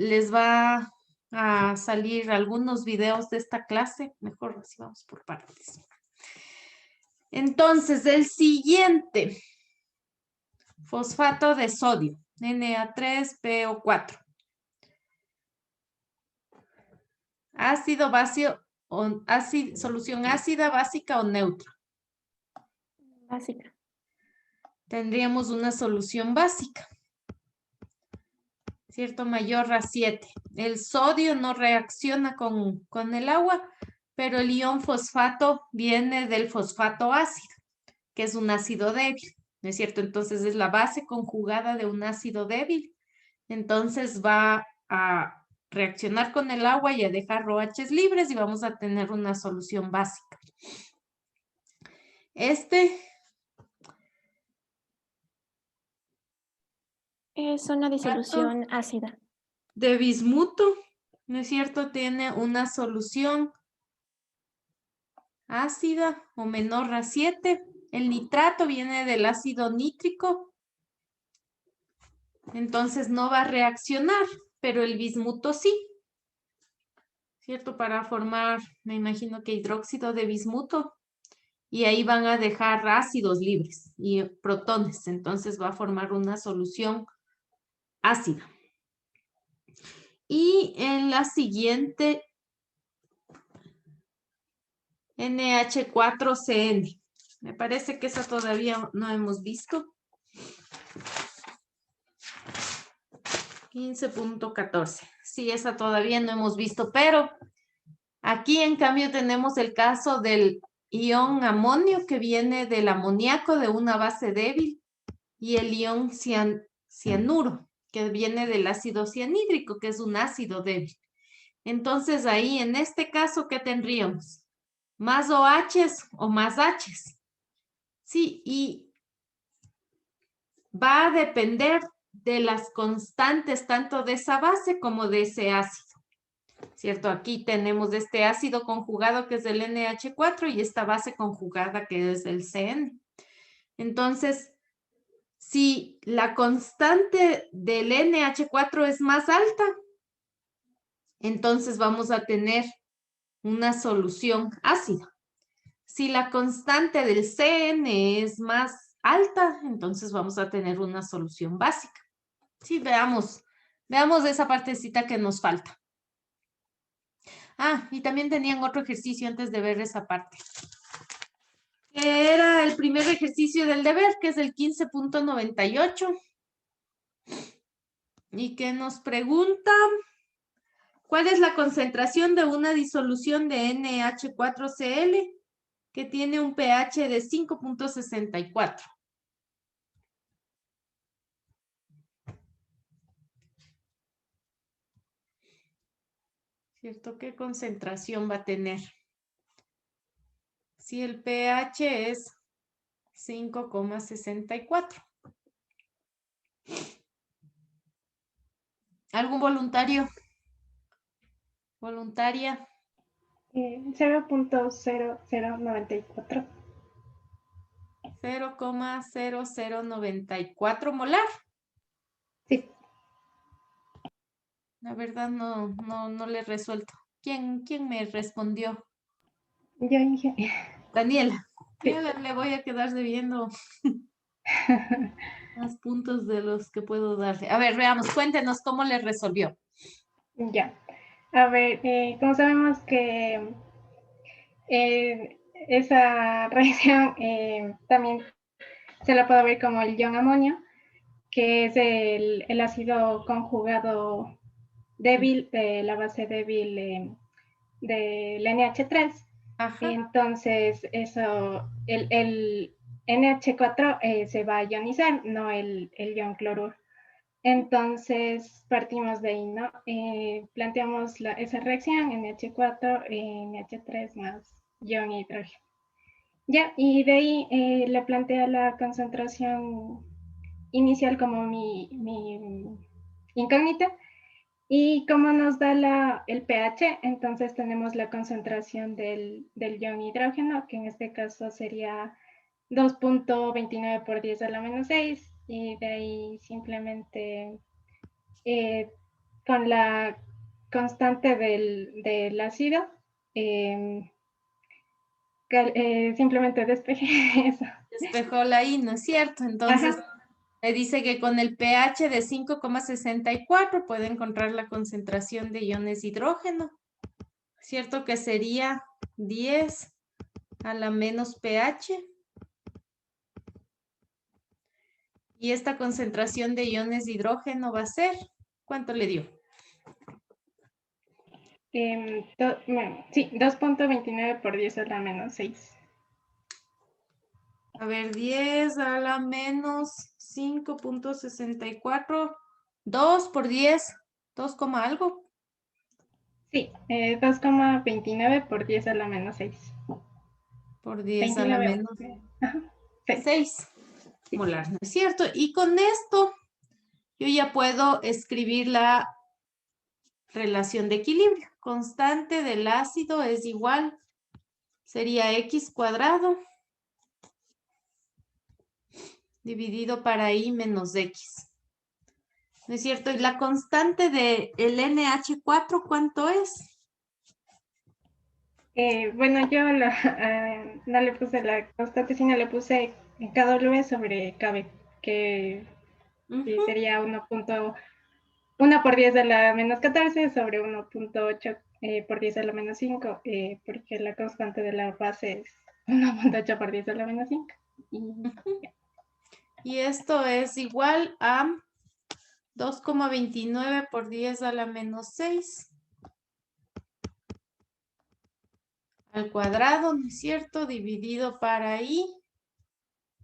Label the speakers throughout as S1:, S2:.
S1: les va a salir algunos videos de esta clase. Mejor así vamos por partes. Entonces, el siguiente, fosfato de sodio, Na3PO4. Ácido básico, solución ácida, básica o neutra.
S2: Básica.
S1: Tendríamos una solución básica, ¿cierto? Mayor a 7. El sodio no reacciona con el agua, pero el ion fosfato viene del fosfato ácido, que es un ácido débil, ¿no es cierto? Entonces es la base conjugada de un ácido débil. Entonces va a reaccionar con el agua y a dejar OHs libres y vamos a tener una solución básica.
S2: Es una disolución ácida.
S1: De bismuto, ¿no es cierto? Tiene una solución ácida o menor a 7. El nitrato viene del ácido nítrico, entonces no va a reaccionar, pero el bismuto sí, ¿cierto? Para formar, me imagino que hidróxido de bismuto, y ahí van a dejar ácidos libres y protones, entonces va a formar una solución ácida. Y en la siguiente, NH4CN. Me parece que esa todavía no hemos visto. 15.14. Sí, esa todavía no hemos visto, pero aquí en cambio tenemos el caso del ion amonio que viene del amoníaco de una base débil y el ion cianuro que viene del ácido cianhídrico, que es un ácido débil. Entonces ahí en este caso, ¿qué tendríamos? ¿Más OHs o más Hs? Sí, y va a depender de las constantes tanto de esa base como de ese ácido, ¿cierto? Aquí tenemos este ácido conjugado que es el NH4 y esta base conjugada que es el CN. Entonces, si la constante del NH4 es más alta, entonces vamos a tener una solución ácida. Si la constante del CN es más alta, entonces vamos a tener una solución básica. Sí, veamos esa partecita que nos falta. Ah, y también tenían otro ejercicio antes de ver esa parte. Era el primer ejercicio del deber, que es el 15.98. Y que nos pregunta, ¿cuál es la concentración de una disolución de NH4Cl que tiene un pH de 5.64? ¿Cierto? ¿Qué concentración va a tener? Si el pH es 5.64. ¿Algún voluntario? ¿Voluntaria?
S3: 0.0094.
S1: 0.0094 molar.
S3: Sí.
S1: La verdad no le he resuelto. ¿Quién me respondió?
S3: Yo dije.
S1: Daniela.
S3: Sí.
S1: Yo le voy a quedar debiendo más puntos de los que puedo darle. A ver, veamos, cuéntenos cómo le resolvió.
S3: Ya. A ver, como sabemos que esa reacción también se la puede ver como el ion amonio, que es el ácido conjugado débil de la base débil del NH3.
S1: Ajá.
S3: Entonces, el NH4 se va a ionizar, no el ion cloruro. Entonces, partimos de ahí, ¿no? Planteamos esa reacción, NH4, NH3 más ion hidrógeno. Ya, y de ahí le plantea la concentración inicial como mi incógnita. Y como nos da el pH, entonces tenemos la concentración del ion hidrógeno, que en este caso sería 2.29 por 10 a la menos 6, y de ahí simplemente con la constante del ácido, simplemente despejé eso.
S1: Despejó la I, ¿no es cierto? Entonces, me dice que con el pH de 5,64 puede encontrar la concentración de iones de hidrógeno. ¿Cierto que sería 10 a la menos pH? Y esta concentración de iones de hidrógeno va a ser, ¿cuánto le dio?
S3: Sí, 2.29 por 10 a la menos 6.
S1: A ver, 10 a la menos 5,64. 2 por 10, 2, algo.
S3: Sí, 2.29 por 10 a la menos 6.
S1: Por 10 a la
S3: 29.
S1: menos
S3: Ajá, 6.
S1: 6 molar, ¿no es cierto? Y con esto yo ya puedo escribir la relación de equilibrio. Constante del ácido es igual, sería x cuadrado dividido para I menos X. ¿No es cierto? Y la constante del NH4, ¿cuánto es?
S3: Bueno, yo no le puse la constante, sino le puse KW sobre KB, que sería 1 por 10 a la menos 14 sobre 1.8 por 10 a la menos 5, porque la constante de la base es 1.8 por 10 a la menos 5.
S1: Y esto es igual a 2,29 por 10 a la menos 6 al cuadrado, ¿no es cierto? Dividido para I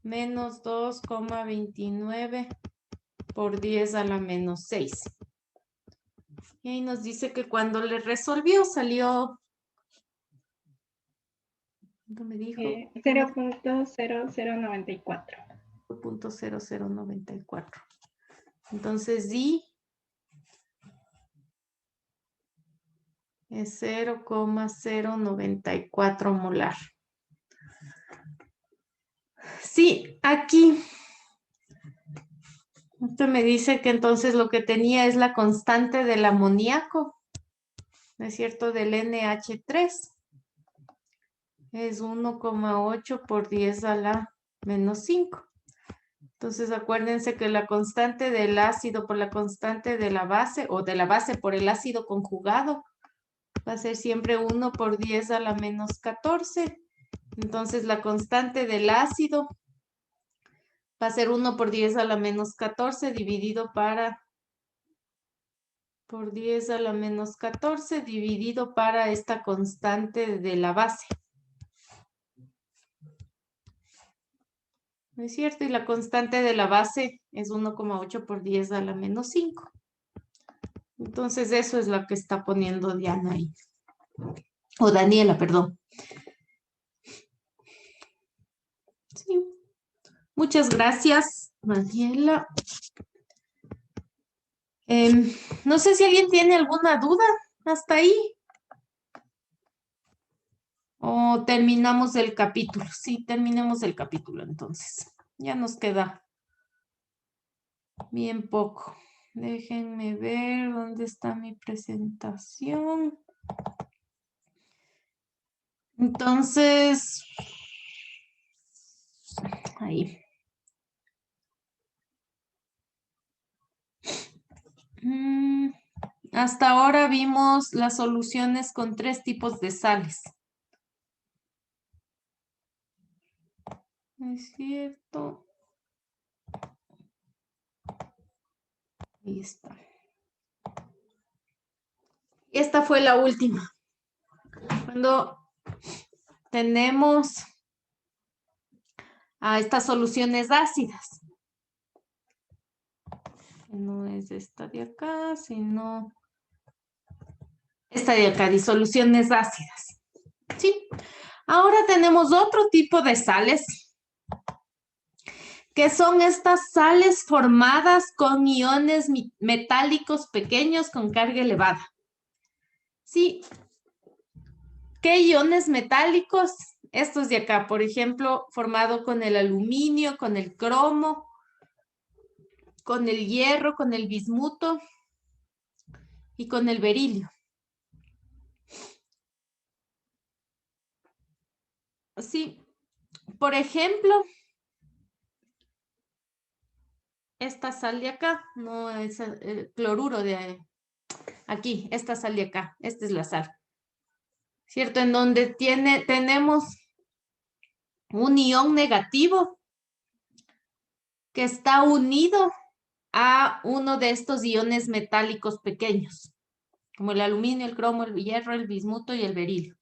S1: menos 2,29 por 10 a la menos 6. Y ahí nos dice que cuando le resolvió salió, ¿cuánto me dijo?
S3: 0.0094.
S1: 0.0094. Entonces I es 0,094 molar. Sí, aquí usted me dice que entonces lo que tenía es la constante del amoníaco, ¿no es cierto? Del NH3. Es 1,8 por 10 a la menos 5. Entonces acuérdense que la constante del ácido por la constante de la base o de la base por el ácido conjugado va a ser siempre 1 por 10 a la menos 14. Entonces la constante del ácido va a ser 1 por 10 a la menos 14 dividido por 10 a la menos 14 dividido para esta constante de la base. ¿No es cierto? Y la constante de la base es 1,8 por 10 a la menos 5. Entonces eso es lo que está poniendo Diana ahí. O Daniela, perdón. Sí. Muchas gracias, Daniela. No sé si alguien tiene alguna duda hasta ahí. O terminamos el capítulo. Sí, terminemos el capítulo entonces. Ya nos queda bien poco. Déjenme ver dónde está mi presentación. Entonces, ahí. Hasta ahora vimos las soluciones con 3 tipos de sales. ¿Es cierto? Ahí está. Esta fue la última. Cuando tenemos a estas soluciones ácidas. No es esta de acá, sino esta de acá, disoluciones ácidas. ¿Sí? Ahora tenemos otro tipo de sales, que son estas sales formadas con iones metálicos pequeños con carga elevada. Sí. ¿Qué iones metálicos? Estos de acá, por ejemplo, formado con el aluminio, con el cromo, con el hierro, con el bismuto. y con el berilio. Sí, por ejemplo, esta sal de acá, no es el cloruro de aquí, esta sal de acá, esta es la sal, ¿cierto? En donde tenemos un ion negativo que está unido a uno de estos iones metálicos pequeños, como el aluminio, el cromo, el hierro, el bismuto y el berilio.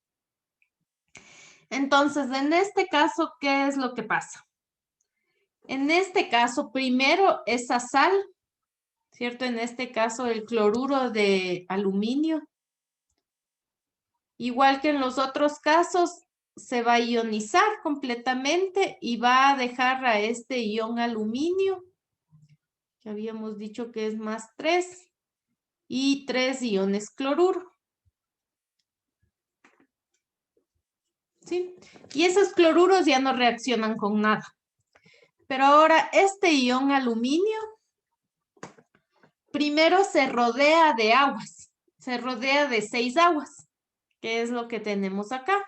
S1: Entonces, en este caso, ¿qué es lo que pasa? En este caso, primero esa sal, ¿cierto? En este caso, el cloruro de aluminio, igual que en los otros casos, se va a ionizar completamente y va a dejar a este ion aluminio, que habíamos dicho que es +3, y 3 iones cloruro. ¿Sí? Y esos cloruros ya no reaccionan con nada. Pero ahora este ion aluminio primero se rodea de aguas, se rodea de 6 aguas, que es lo que tenemos acá.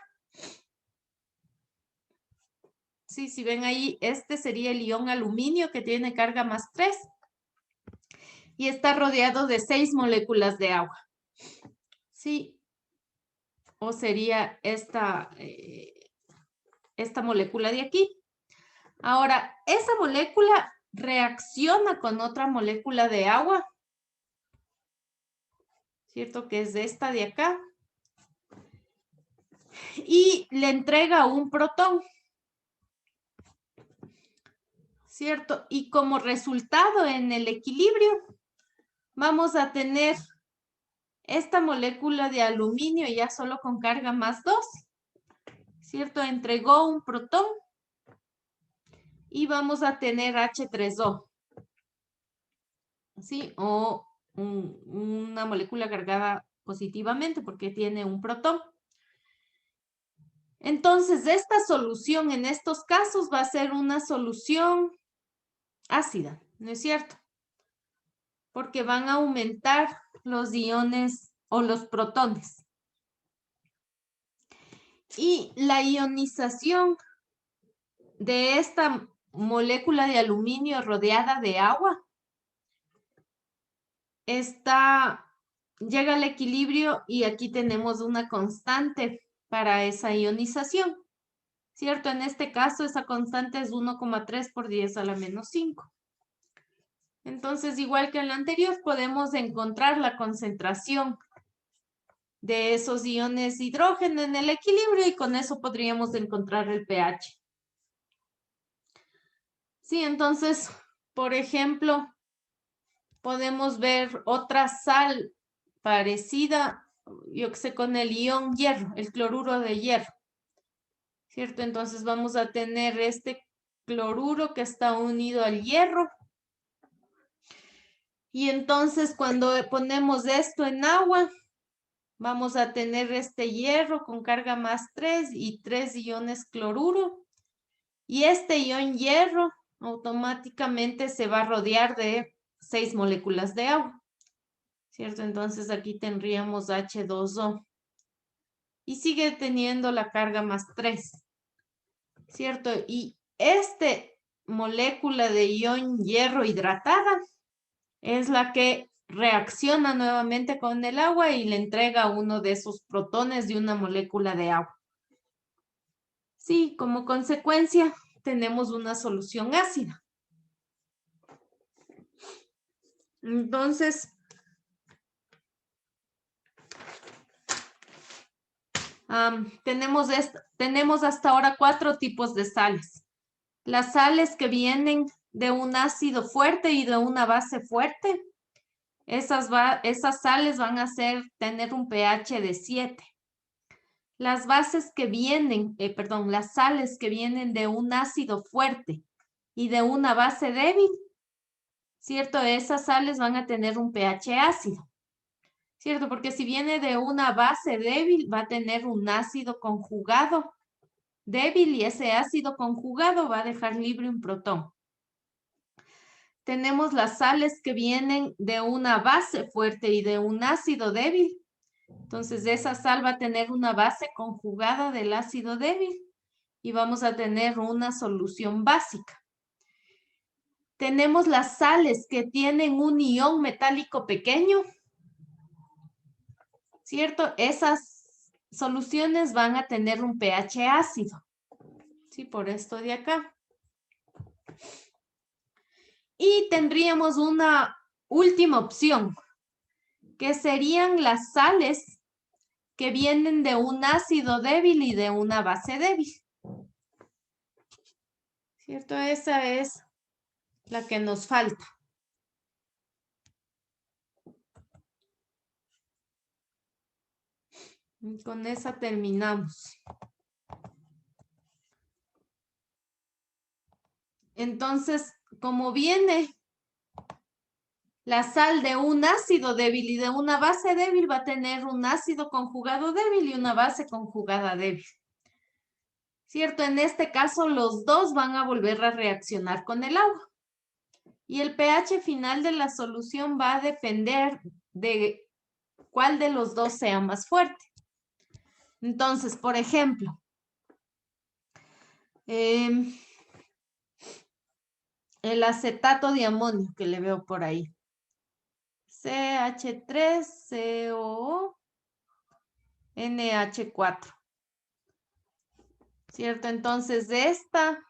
S1: Sí, si ven ahí, este sería el ion aluminio que tiene carga +3 y está rodeado de 6 moléculas de agua. Sí, o sería esta molécula de aquí. Ahora, esa molécula reacciona con otra molécula de agua, ¿cierto? Que es esta de acá. Y le entrega un protón, ¿cierto? Y como resultado en el equilibrio, vamos a tener esta molécula de aluminio ya solo con carga +2, ¿cierto? Entregó un protón y vamos a tener H3O, ¿sí? O una molécula cargada positivamente porque tiene un protón. Entonces, esta solución en estos casos va a ser una solución ácida, ¿no es cierto? Porque van a aumentar los iones o los protones. Y la ionización de esta molécula de aluminio rodeada de agua llega al equilibrio y aquí tenemos una constante para esa ionización, ¿cierto? En este caso esa constante es 1,3 por 10 a la -5. Entonces, igual que en la anterior, podemos encontrar la concentración de esos iones hidrógeno en el equilibrio y con eso podríamos encontrar el pH. Sí, entonces, por ejemplo, podemos ver otra sal parecida, yo que sé, con el ion hierro, el cloruro de hierro, ¿cierto? Entonces vamos a tener este cloruro que está unido al hierro. Y entonces cuando ponemos esto en agua, vamos a tener este hierro con carga +3 y 3 iones cloruro. Y este ion hierro automáticamente se va a rodear de 6 moléculas de agua, ¿cierto? Entonces aquí tendríamos H2O. Y sigue teniendo la carga +3, ¿cierto? Y esta molécula de ion hierro hidratada es la que reacciona nuevamente con el agua y le entrega uno de esos protones de una molécula de agua. Sí, como consecuencia tenemos una solución ácida. Entonces, tenemos hasta ahora 4 tipos de sales. Las sales que vienen de un ácido fuerte y de una base fuerte, esas sales van a tener un pH de 7. Las sales que vienen de un ácido fuerte y de una base débil, ¿cierto? Esas sales van a tener un pH ácido, ¿cierto? Porque si viene de una base débil, va a tener un ácido conjugado débil y ese ácido conjugado va a dejar libre un protón. tenemos las sales que vienen de una base fuerte y de un ácido débil. Entonces, esa sal va a tener una base conjugada del ácido débil y vamos a tener una solución básica. Tenemos las sales que tienen un ion metálico pequeño, ¿cierto? Esas soluciones van a tener un pH ácido, ¿sí? Por esto de acá. Y tendríamos una última opción, que serían las sales que vienen de un ácido débil y de una base débil. ¿Cierto? Esa es la que nos falta. Y con esa terminamos. Entonces, como viene la sal de un ácido débil y de una base débil, va a tener un ácido conjugado débil y una base conjugada débil. ¿Cierto? En este caso, los dos van a volver a reaccionar con el agua. Y el pH final de la solución va a depender de cuál de los dos sea más fuerte. Entonces, por ejemplo, el acetato de amonio que le veo por ahí. CH3COO NH4. ¿Cierto? Entonces, esta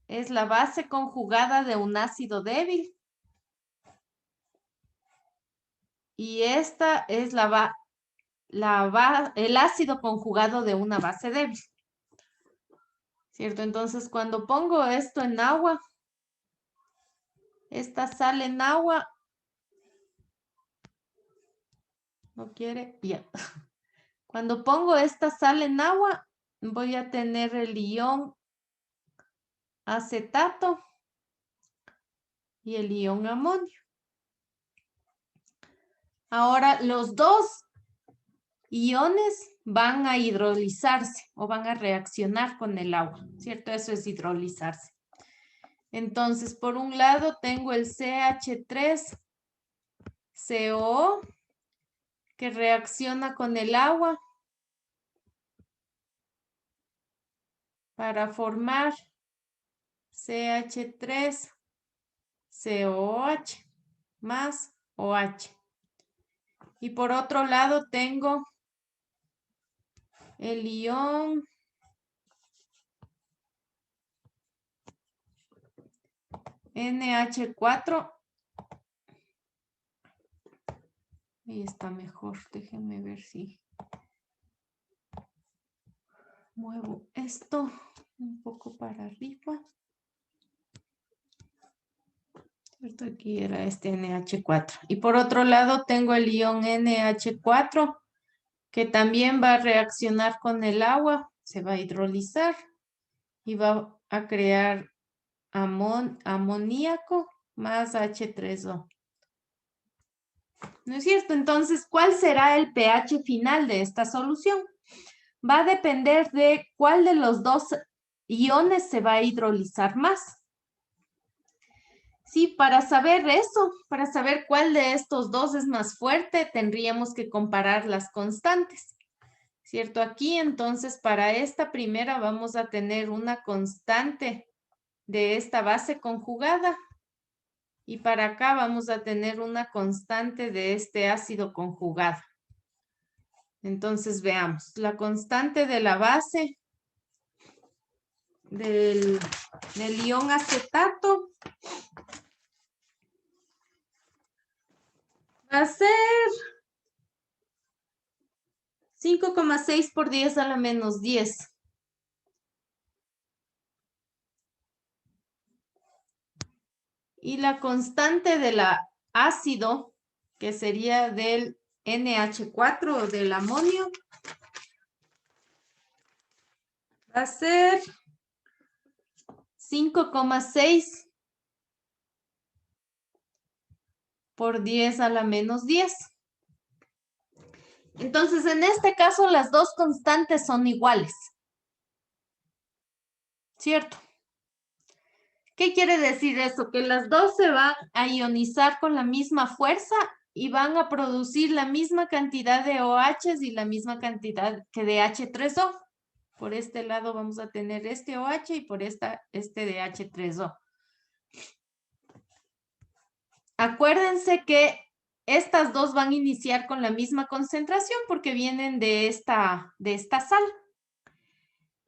S1: es la base conjugada de un ácido débil. Y esta es el ácido conjugado de una base débil. ¿Cierto? Entonces, cuando pongo esto en agua, esta sal en agua, no quiere, ya. Cuando pongo esta sal en agua, voy a tener el ion acetato y el ion amonio. Ahora, los dos iones van a hidrolizarse o van a reaccionar con el agua, ¿cierto? Eso es hidrolizarse. Entonces, por un lado tengo el CH3COO que reacciona con el agua para formar CH3COOH más OH. Y por otro lado tengo el ion NH4. Ahí está mejor. Déjenme ver si muevo esto un poco para arriba. ¿Cierto? Aquí era este NH4. Y por otro lado tengo el ion NH4 que también va a reaccionar con el agua. Se va a hidrolizar y va a crear amoníaco más H3O. ¿No es cierto? Entonces, ¿cuál será el pH final de esta solución? Va a depender de cuál de los dos iones se va a hidrolizar más. Sí, para saber eso, para saber cuál de estos dos es más fuerte, tendríamos que comparar las constantes. ¿Cierto? Aquí, entonces, para esta primera vamos a tener una constante de esta base conjugada. Y para acá vamos a tener una constante de este ácido conjugado. Entonces, veamos. La constante de la base del ion acetato va a ser 5,6 por 10 a la menos 10. Y la constante del ácido, que sería del NH4 o del amonio, va a ser 5,6 por 10 a la menos 10. Entonces, en este caso, las dos constantes son iguales. ¿Cierto? ¿Qué quiere decir eso? Que las dos se van a ionizar con la misma fuerza y van a producir la misma cantidad de OHs y la misma cantidad que de H3O. Por este lado vamos a tener este OH y por este de H3O. Acuérdense que estas dos van a iniciar con la misma concentración porque vienen de esta sal.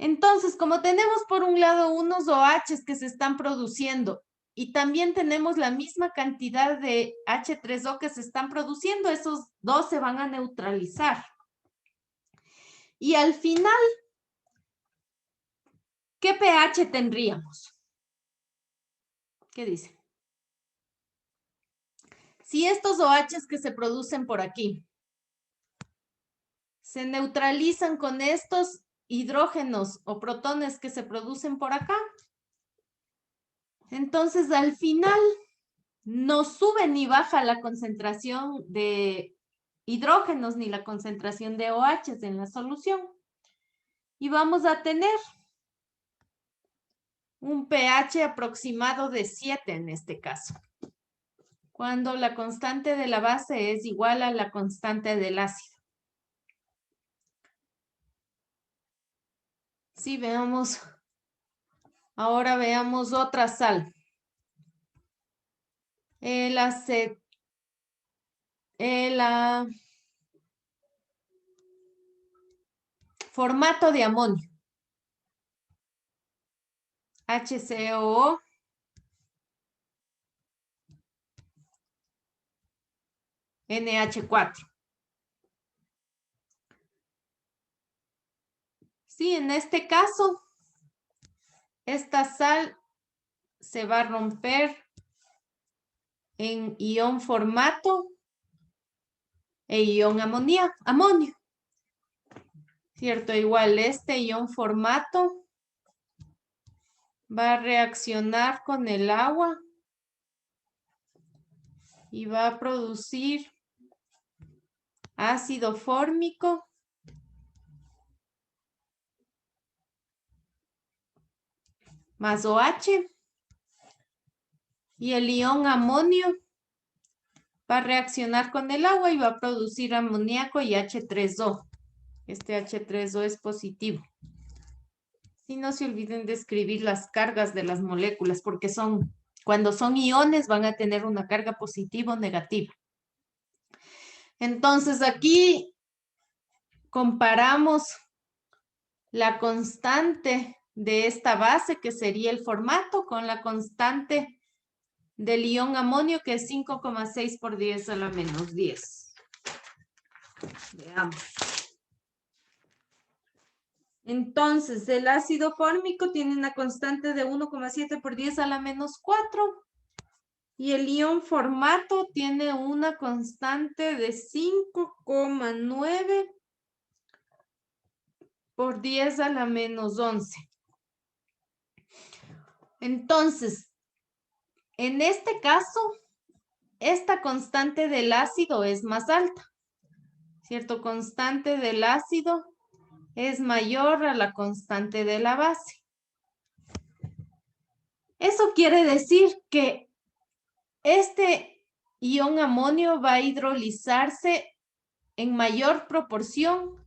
S1: Entonces, como tenemos por un lado unos OHs que se están produciendo y también tenemos la misma cantidad de H3O que se están produciendo, esos dos se van a neutralizar. Y al final, ¿qué pH tendríamos? ¿Qué dice? Si estos OHs que se producen por aquí se neutralizan con estos hidrógenos o protones que se producen por acá, entonces al final no sube ni baja la concentración de hidrógenos ni la concentración de OHs en la solución. Y vamos a tener un pH aproximado de 7 en este caso, cuando la constante de la base es igual a la constante del ácido. Sí, veamos. Ahora veamos otra sal. Formato de amonio. HCOO. NH4. Sí, en este caso, esta sal se va a romper en ion formato e ion amonio. ¿Cierto? Igual este ion formato va a reaccionar con el agua y va a producir ácido fórmico más OH. Y el ion amonio va a reaccionar con el agua y va a producir amoníaco y H3O. Este H3O es positivo. Y no se olviden de escribir las cargas de las moléculas, porque cuando son iones van a tener una carga positiva o negativa. Entonces aquí comparamos la constante de esta base, que sería el formato, con la constante del ion amonio, que es 5,6 por 10 a la menos 10. Veamos. Entonces, el ácido fórmico tiene una constante de 1,7 por 10 a la menos 4. Y el ion formato tiene una constante de 5,9 por 10 a la menos 11. Entonces, en este caso, esta constante del ácido es más alta, ¿cierto? Constante del ácido es mayor a la constante de la base. Eso quiere decir que este ion amonio va a hidrolizarse en mayor proporción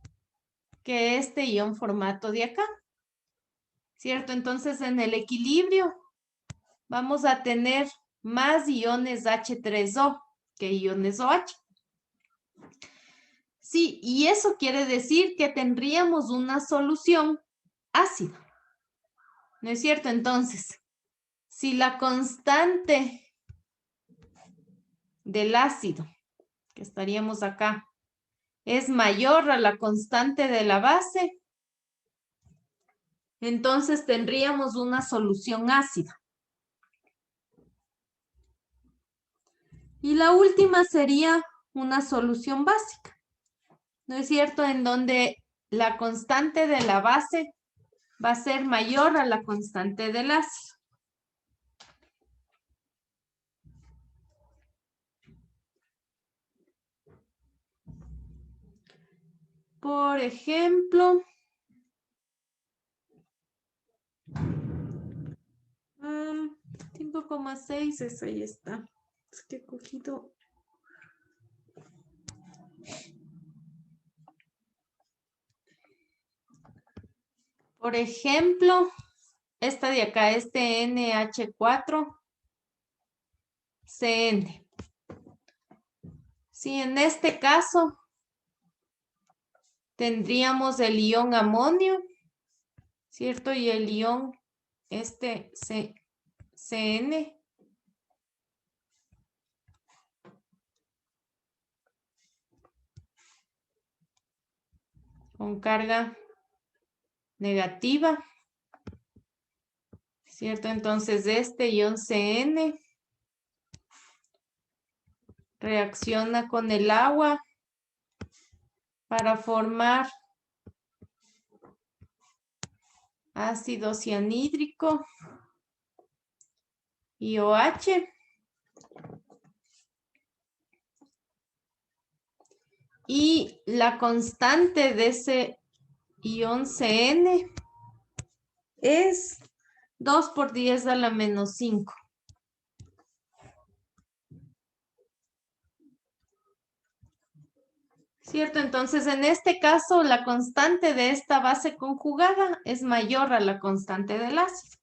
S1: que este ion formato de acá, ¿cierto? Entonces, en el equilibrio vamos a tener más iones H3O que iones OH. Sí, y eso quiere decir que tendríamos una solución ácida, ¿no es cierto? Entonces, si la constante del ácido, que estaríamos acá, es mayor a la constante de la base, entonces tendríamos una solución ácida. Y la última sería una solución básica, ¿no es cierto? En donde la constante de la base va a ser mayor a la constante del ácido. Por ejemplo, 5,6 es ahí está. Es que he cogido. Por ejemplo, esta de acá, este NH4 CN. Sí, en este caso tendríamos el ion amonio, ¿cierto? Y el ion CN. Con carga negativa, ¿cierto? Entonces este ion CN reacciona con el agua para formar ácido cianhídrico y OH. Y la constante de ese ion CN es 2 por 10 a la menos 5. ¿Cierto? Entonces, en este caso, la constante de esta base conjugada es mayor a la constante del ácido.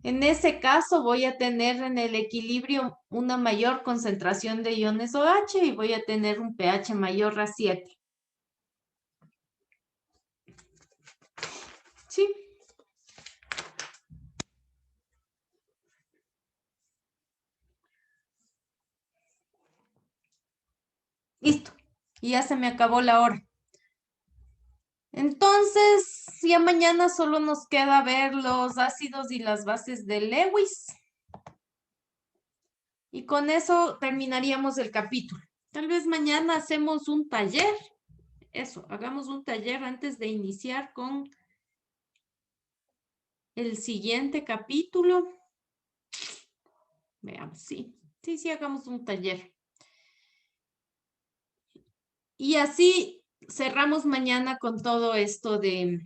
S1: En ese caso, voy a tener en el equilibrio una mayor concentración de iones OH y voy a tener un pH mayor a 7. ¿Sí? Listo. Y ya se me acabó la hora. Entonces, ya mañana solo nos queda ver los ácidos y las bases de Lewis. Y con eso terminaríamos el capítulo. Tal vez mañana hacemos un taller. Eso, hagamos un taller antes de iniciar con el siguiente capítulo. Veamos, sí. Sí, hagamos un taller. Y así cerramos mañana con todo esto de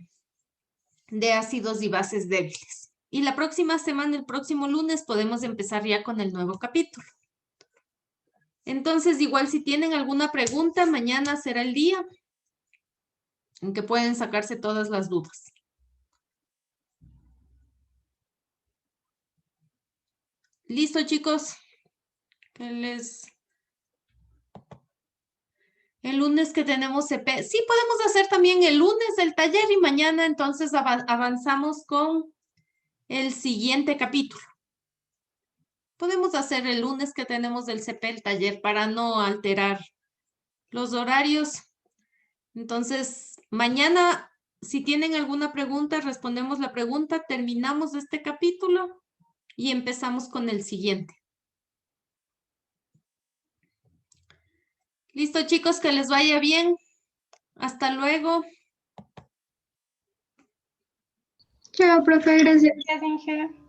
S1: ácidos y bases débiles. Y la próxima semana, el próximo lunes, podemos empezar ya con el nuevo capítulo. Entonces, igual si tienen alguna pregunta, mañana será el día en que pueden sacarse todas las dudas. ¿Listo, chicos? El lunes que tenemos CP. Sí, podemos hacer también el lunes el taller y mañana entonces avanzamos con el siguiente capítulo. Podemos hacer el lunes que tenemos el CP el taller para no alterar los horarios. Entonces, mañana, si tienen alguna pregunta, respondemos la pregunta, terminamos este capítulo y empezamos con el siguiente. Listo, chicos, que les vaya bien. Hasta luego.
S4: Chao, profe, gracias.
S3: Gracias, Inge.